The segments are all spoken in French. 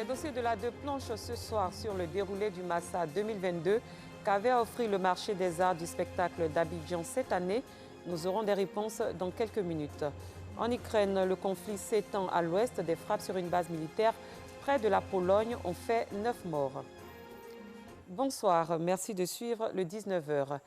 Les dossiers de la Deux planches ce soir sur le déroulé du Massa 2022 qu'avait offert le marché des arts du spectacle d'Abidjan cette année. Nous aurons des réponses dans quelques minutes. En Ukraine, le conflit s'étend à l'ouest. Des frappes sur une base militaire près de la Pologne ont fait 9 morts. Bonsoir, merci de suivre le 19h.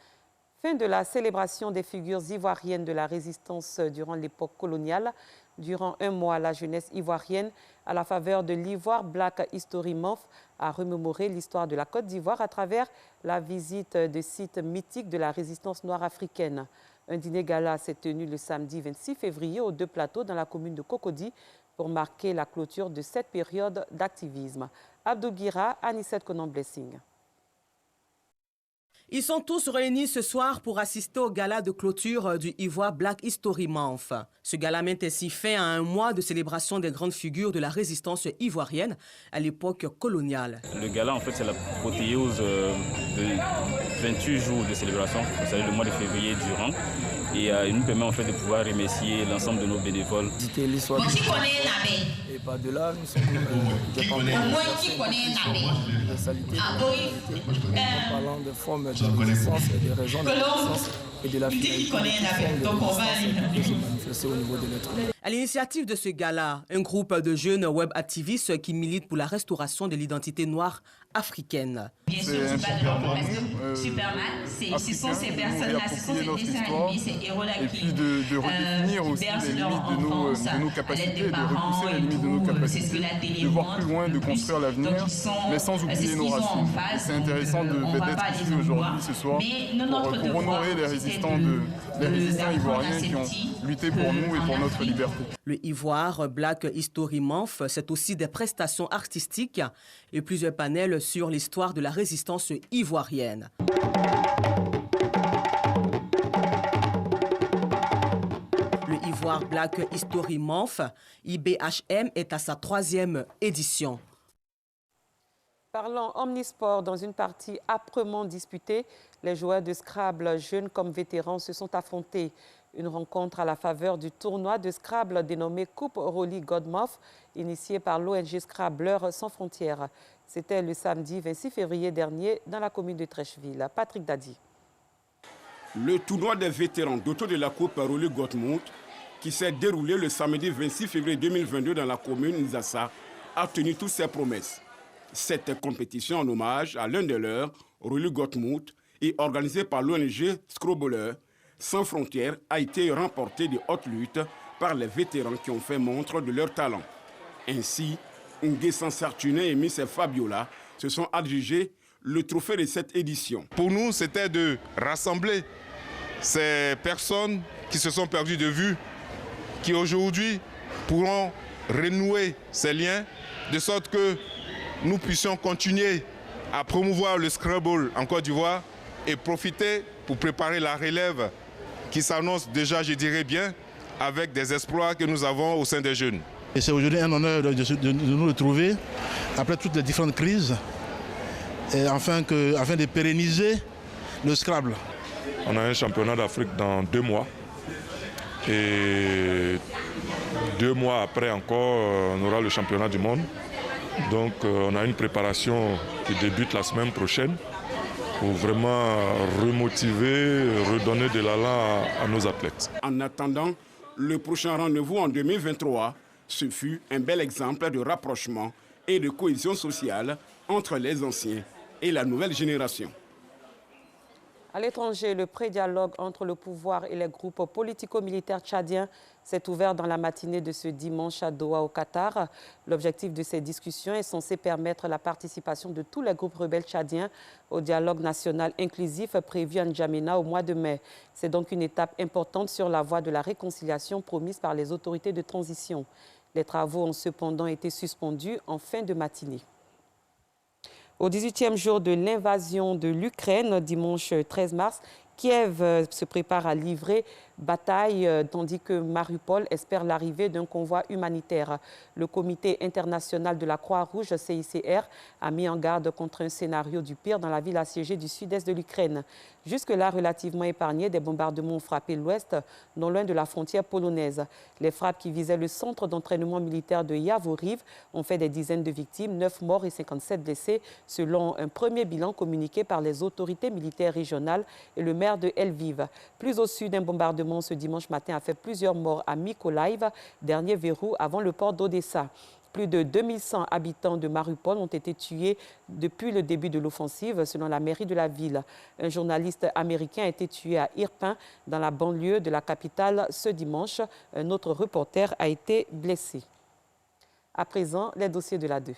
Fin de la célébration des figures ivoiriennes de la résistance durant l'époque coloniale. Durant un mois, la jeunesse ivoirienne, à la faveur de l'Ivoire Black History Month, a remémoré l'histoire de la Côte d'Ivoire à travers la visite de sites mythiques de la résistance noire africaine. Un dîner gala s'est tenu le samedi 26 février aux Deux Plateaux dans la commune de Cocody pour marquer la clôture de cette période d'activisme. Abdou Guira, Anissette Konan-Blessing. Ils sont tous réunis ce soir pour assister au gala de clôture du Ivoire Black History Month. Ce gala met ainsi fin à un mois de célébration des grandes figures de la résistance ivoirienne à l'époque coloniale. Le gala, en fait, c'est la prothéose de 28 jours de célébration, c'est-à-dire le mois de février durant. Et il nous permet en fait de pouvoir remercier l'ensemble de nos bénévoles. Visiter l'histoire du et pas de là, nous sommes dépendants de la saleté, en parlant de formes de résistance et des raisons de résistance et de la finalité de au niveau de notre. À l'initiative de ce gala, un groupe de jeunes web activistes qui militent pour la restauration de l'identité noire africaine. Bien sûr, c'est pas de l'orchestre Superman, ce sont ces personnes-là, ce sont ces dessins animés, ces héros-là qui redéfinir aussi les limites de nos capacités, de repousser les limites de nos capacités, de voir plus loin, de construire l'avenir, mais sans oublier nos racines. C'est intéressant d'être ici aujourd'hui, ce soir, pour honorer les résistants ivoiriens qui ont lutté pour nous et pour notre liberté. Le Ivoire Black History Month, c'est aussi des prestations artistiques et plusieurs panels sur l'histoire de la résistance ivoirienne. Le Ivoire Black History Month, IBHM, est à sa 3e édition. Parlons omnisport, dans une partie âprement disputée, les joueurs de Scrabble, jeunes comme vétérans, se sont affrontés. Une rencontre à la faveur du tournoi de Scrabble dénommé Coupe Rolly Godmoff, initié par l'ONG Scrabbleurs sans frontières. C'était le samedi 26 février dernier dans la commune de Trècheville. Patrick Dadi. Le tournoi des vétérans d'auto de la Coupe Rolly Godmoff, qui s'est déroulé le samedi 26 février 2022 dans la commune Nzassa, a tenu toutes ses promesses. Cette compétition en hommage à l'un de leurs, Rolly Godmoff, et organisée par l'ONG Scrabbleurs sans frontières, a été remportée de haute lutte par les vétérans qui ont fait montre de leur talent. Ainsi, Nguessan Sartuné et Miss Fabiola se sont adjugés le trophée de cette édition. Pour nous, c'était de rassembler ces personnes qui se sont perdues de vue, qui aujourd'hui pourront renouer ces liens, de sorte que nous puissions continuer à promouvoir le Scrabble en Côte d'Ivoire et profiter pour préparer la relève qui s'annonce déjà, je dirais bien, avec des exploits que nous avons au sein des jeunes. Et c'est aujourd'hui un honneur de nous retrouver après toutes les différentes crises, et afin de pérenniser le Scrabble. On a un championnat d'Afrique dans 2 mois. Et 2 mois après encore, on aura le championnat du monde. Donc on a une préparation qui débute la semaine prochaine pour vraiment remotiver, redonner de l'allant à nos athlètes. En attendant le prochain rendez-vous en 2023, ce fut un bel exemple de rapprochement et de cohésion sociale entre les anciens et la nouvelle génération. À l'étranger, le pré-dialogue entre le pouvoir et les groupes politico-militaires tchadiens s'est ouvert dans la matinée de ce dimanche à Doha, au Qatar. L'objectif de ces discussions est censé permettre la participation de tous les groupes rebelles tchadiens au dialogue national inclusif prévu à N'Djamena au mois de mai. C'est donc une étape importante sur la voie de la réconciliation promise par les autorités de transition. Les travaux ont cependant été suspendus en fin de matinée. Au 18e jour de l'invasion de l'Ukraine, dimanche 13 mars, Kiev se prépare à livrer bataille, tandis que Mariupol espère l'arrivée d'un convoi humanitaire. Le Comité international de la Croix-Rouge, CICR, a mis en garde contre un scénario du pire dans la ville assiégée du sud-est de l'Ukraine. Jusque-là relativement épargnée, des bombardements ont frappé l'ouest, non loin de la frontière polonaise. Les frappes qui visaient le centre d'entraînement militaire de Yavoriv ont fait des dizaines de victimes, 9 morts et 57 blessés, selon un premier bilan communiqué par les autorités militaires régionales et le maire de Lviv. Plus au sud, un bombardement ce dimanche matin a fait plusieurs morts à Mykolaiv, dernier verrou avant le port d'Odessa. Plus de 2100 habitants de Mariupol ont été tués depuis le début de l'offensive, selon la mairie de la ville. Un journaliste américain a été tué à Irpin, dans la banlieue de la capitale, ce dimanche. Un autre reporter a été blessé. À présent, les dossiers de la 2.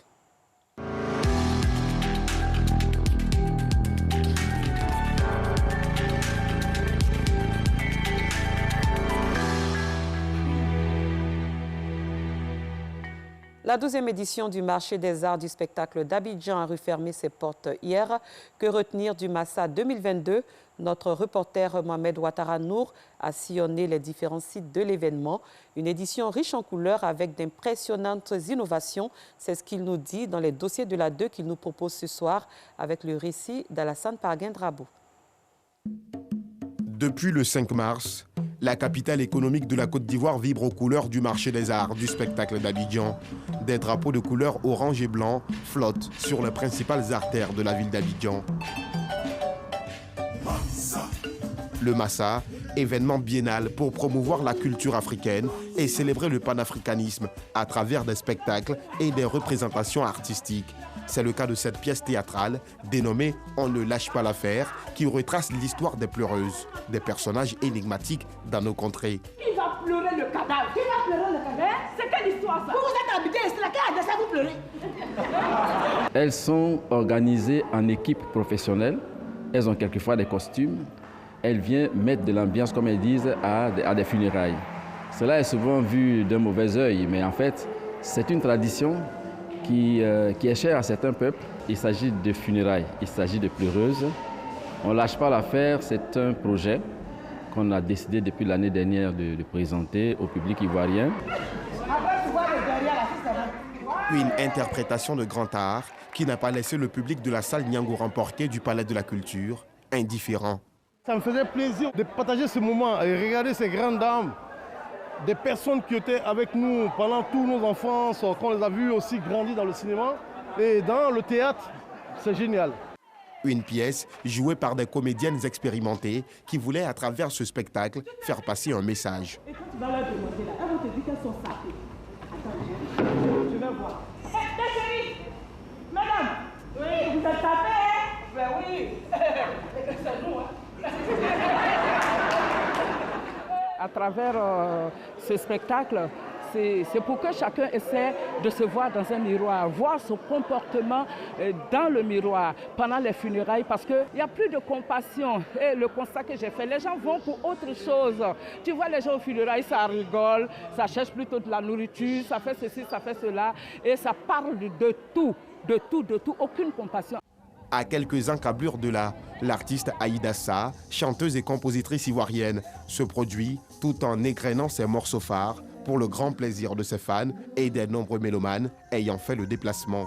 La 12e édition du marché des arts du spectacle d'Abidjan a refermé ses portes hier. Que retenir du Massa 2022? Notre reporter Mohamed Ouattara Nour a sillonné les différents sites de l'événement. Une édition riche en couleurs avec d'impressionnantes innovations. C'est ce qu'il nous dit dans les dossiers de la 2 qu'il nous propose ce soir avec le récit d'Alassane Parguin-Drabo. Depuis le 5 mars, la capitale économique de la Côte d'Ivoire vibre aux couleurs du marché des arts du spectacle d'Abidjan. Des drapeaux de couleur orange et blanc flottent sur les principales artères de la ville d'Abidjan. Le Massa, événement biennal pour promouvoir la culture africaine et célébrer le panafricanisme à travers des spectacles et des représentations artistiques. C'est le cas de cette pièce théâtrale dénommée « On ne lâche pas l'affaire » qui retrace l'histoire des pleureuses, des personnages énigmatiques dans nos contrées. Qui va pleurer le cadavre? Qui va pleurer le cadavre? C'est quelle histoire ça? Vous êtes habité ici, laquelle adresse vous pleurez? Elles sont organisées en équipe professionnelle. Elles ont quelquefois des costumes. Elles viennent mettre de l'ambiance, comme elles disent, à des funérailles. Cela est souvent vu d'un mauvais œil, mais en fait, c'est une tradition qui est chère à certains peuples. Il s'agit de funérailles, il s'agit de pleureuses. On ne lâche pas l'affaire, c'est un projet qu'on a décidé depuis l'année dernière de présenter au public ivoirien. Une interprétation de grand art qui n'a pas laissé le public de la salle Niango Remporqué du Palais de la Culture indifférent. Ça me faisait plaisir de partager ce moment et regarder ces grandes dames, des personnes qui étaient avec nous pendant tous nos enfances, qu'on les a vues aussi grandir dans le cinéma et dans le théâtre. C'est génial. Une pièce jouée par des comédiennes expérimentées qui voulaient, à travers ce spectacle, faire passer un message. Et quand tu vas leur demander là, elles vont te dire qu'elles sont sapées. Attends, je vais voir. Hé, chérie! Madame! Oui, vous êtes sapées, hein? Ben oui! C'est nous, hein? À travers ce spectacle, c'est pour que chacun essaie de se voir dans un miroir, voir son comportement dans le miroir pendant les funérailles, parce qu'il n'y a plus de compassion. Et le constat que j'ai fait, les gens vont pour autre chose. Tu vois les gens aux funérailles, ça rigole, ça cherche plutôt de la nourriture, ça fait ceci, ça fait cela, et ça parle de tout, aucune compassion. À quelques encablures de là, l'artiste Aïda Sa, chanteuse et compositrice ivoirienne, se produit tout en égrenant ses morceaux phares pour le grand plaisir de ses fans et des nombreux mélomanes ayant fait le déplacement.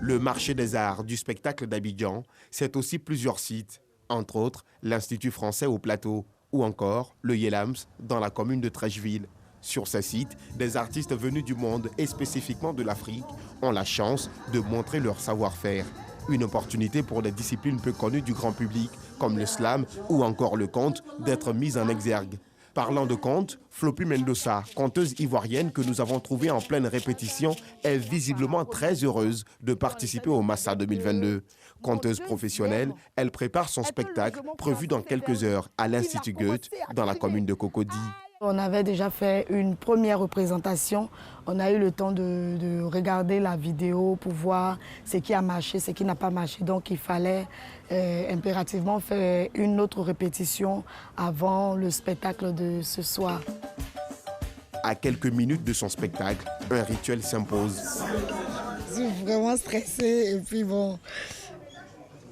Le marché des arts du spectacle d'Abidjan, c'est aussi plusieurs sites, entre autres l'Institut français au Plateau ou encore le Yelams dans la commune de Trècheville. Sur ces sites, des artistes venus du monde et spécifiquement de l'Afrique ont la chance de montrer leur savoir-faire. Une opportunité pour des disciplines peu connues du grand public, comme le slam ou encore le conte, d'être mises en exergue. Parlant de conte, Floppy Mendoza, conteuse ivoirienne que nous avons trouvée en pleine répétition, est visiblement très heureuse de participer au Massa 2022. Conteuse professionnelle, elle prépare son spectacle prévu dans quelques heures à l'Institut Goethe, dans la commune de Cocody. On avait déjà fait une première représentation. On a eu le temps de regarder la vidéo pour voir ce qui a marché, ce qui n'a pas marché. Donc il fallait impérativement faire une autre répétition avant le spectacle de ce soir. À quelques minutes de son spectacle, un rituel s'impose. Je suis vraiment stressée et puis bon,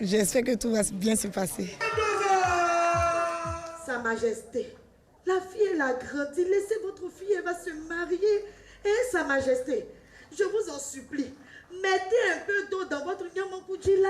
J'espère que tout va bien se passer. Sa Majesté, la fille elle a grandi, laissez votre fille, elle va se marier. Et Sa Majesté, je vous en supplie, mettez un peu d'eau dans votre Nyamankoudjila.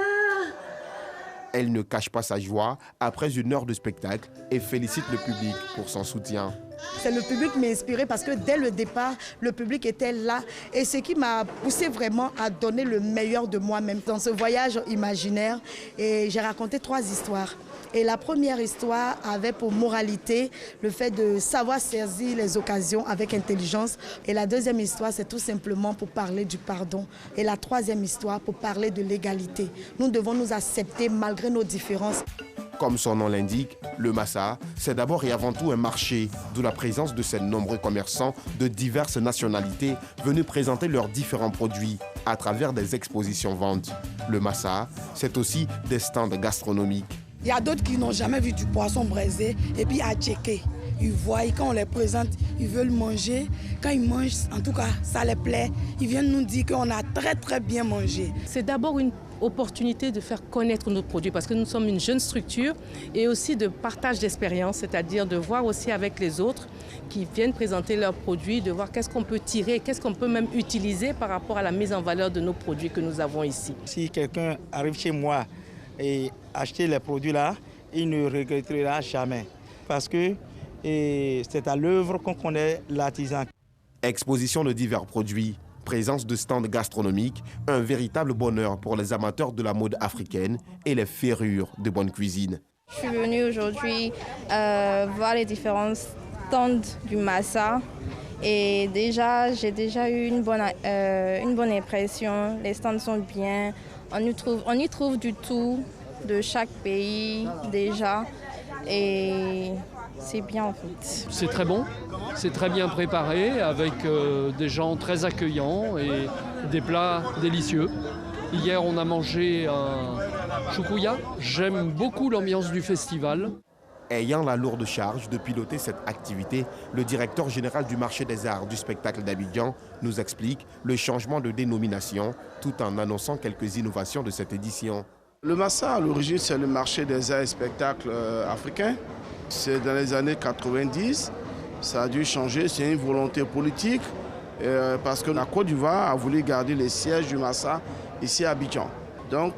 Elle ne cache pas sa joie après une heure de spectacle et félicite le public pour son soutien. C'est le public qui m'a inspiré parce que dès le départ, le public était là. Et ce qui m'a poussé vraiment à donner le meilleur de moi-même dans ce voyage imaginaire. Et j'ai raconté 3 histoires. Et la première histoire avait pour moralité le fait de savoir saisir les occasions avec intelligence. Et la deuxième histoire, c'est tout simplement pour parler du pardon. Et la troisième histoire, pour parler de l'égalité. Nous devons nous accepter malgré nos différences. Comme son nom l'indique, le Massa, c'est d'abord et avant tout un marché, d'où la présence de ces nombreux commerçants de diverses nationalités venus présenter leurs différents produits à travers des expositions-ventes. Le Massa, c'est aussi des stands gastronomiques. Il y a d'autres qui n'ont jamais vu du poisson braisé et puis à checker. Ils voient, quand on les présente, ils veulent manger. Quand ils mangent, en tout cas, ça les plaît. Ils viennent nous dire qu'on a très très bien mangé. C'est d'abord une opportunité de faire connaître nos produits parce que nous sommes une jeune structure et aussi de partage d'expérience, c'est-à-dire de voir aussi avec les autres qui viennent présenter leurs produits, de voir qu'est-ce qu'on peut tirer, qu'est-ce qu'on peut même utiliser par rapport à la mise en valeur de nos produits que nous avons ici. Si quelqu'un arrive chez moi et acheter les produits là, il ne regrettera jamais parce que c'est à l'œuvre qu'on connaît l'artisan. Exposition de divers produits, présence de stands gastronomiques, un véritable bonheur pour les amateurs de la mode africaine et les férures de bonne cuisine. Je suis venue aujourd'hui voir les différents stands du Massa et j'ai déjà eu une bonne impression. Les stands sont bien, on y trouve du tout de chaque pays déjà et c'est bien en fait. C'est très bon, c'est très bien préparé avec des gens très accueillants et des plats délicieux. Hier on a mangé un choukouya. J'aime beaucoup l'ambiance du festival. Ayant la lourde charge de piloter cette activité, le directeur général du marché des arts du spectacle d'Abidjan nous explique le changement de dénomination tout en annonçant quelques innovations de cette édition. Le Massa, à l'origine, c'est le marché des arts et spectacles africains. C'est dans les années 90, ça a dû changer, c'est une volonté politique parce que la Côte d'Ivoire a voulu garder les sièges du Massa ici à Abidjan. Donc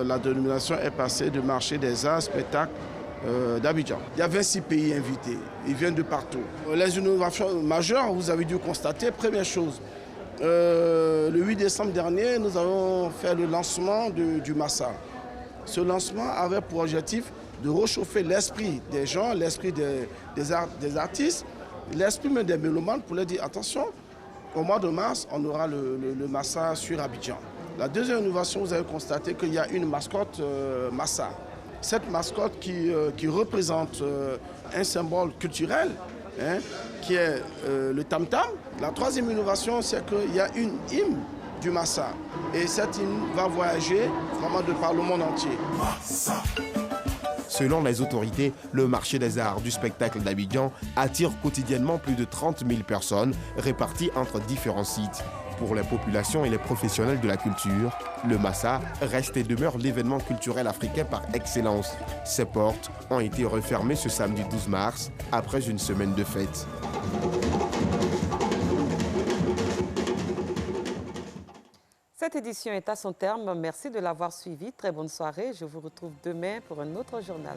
la dénomination est passée du marché des arts et spectacles d'Abidjan. Il y a 26 pays invités, ils viennent de partout. Les innovations majeures, vous avez dû constater, première chose, le 8 décembre dernier, nous avons fait le lancement du Massa. Ce lancement avait pour objectif de réchauffer l'esprit des gens, l'esprit des artistes, l'esprit même des mélomanes pour leur dire attention, au mois de mars, on aura le Massa sur Abidjan. La deuxième innovation, vous avez constaté qu'il y a une mascotte Massa. Cette mascotte qui représente un symbole culturel, hein, qui est le tam-tam. La troisième innovation, c'est qu'il y a une hymne du Massa. Et cette hymne va voyager vraiment de par le monde entier. Selon les autorités, le marché des arts du spectacle d'Abidjan attire quotidiennement plus de 30 000 personnes réparties entre différents sites. Pour les populations et les professionnels de la culture, le Massa reste et demeure l'événement culturel africain par excellence. Ses portes ont été refermées ce samedi 12 mars, après une semaine de fête. Cette édition est à son terme. Merci de l'avoir suivi. Très bonne soirée. Je vous retrouve demain pour un autre journal.